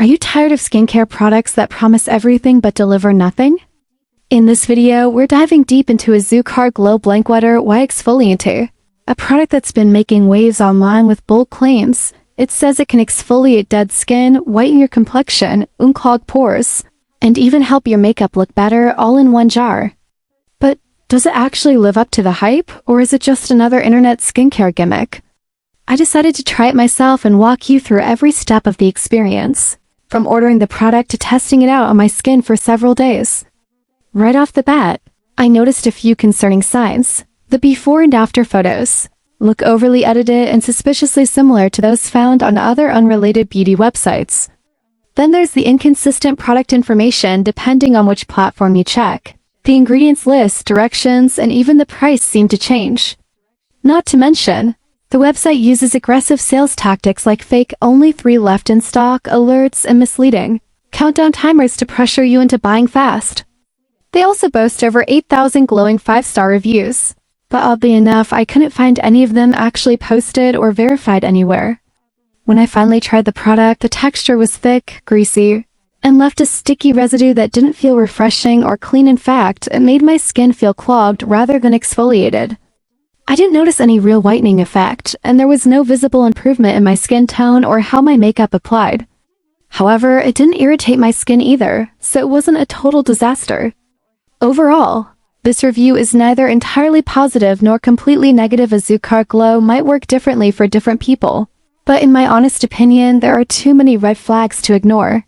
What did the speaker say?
Are you tired of skincare products that promise everything but deliver nothing? In this video, we're diving deep into Azúcar Glow Blanqueador Y Exfoliante, a product that's been making waves online with bold claims. It says it can exfoliate dead skin, whiten your complexion, unclog pores, and even help your makeup look better all in one jar. But does it actually live up to the hype, or is it just another internet skincare gimmick? I decided to try it myself and walk you through every step of the experience, from ordering the product to testing it out on my skin for several days. Right off the bat, I noticed a few concerning signs. The before and after photos look overly edited and suspiciously similar to those found on other unrelated beauty websites. Then there's the inconsistent product information depending on which platform you check. The ingredients list, directions, and even the price seem to change. Not to mention, the website uses aggressive sales tactics like fake only 3 left in stock alerts and misleading countdown timers to pressure you into buying fast. They also boast over 8,000 glowing 5-star reviews, but oddly enough, I couldn't find any of them actually posted or verified anywhere. When I finally tried the product, the texture was thick, greasy, and left a sticky residue that didn't feel refreshing or clean. In fact, it made my skin feel clogged rather than exfoliated. I didn't notice any real whitening effect, and there was no visible improvement in my skin tone or how my makeup applied. However, it didn't irritate my skin either, so it wasn't a total disaster. Overall, this review is neither entirely positive nor completely negative. Azúcar Glow might work differently for different people, but in my honest opinion, there are too many red flags to ignore.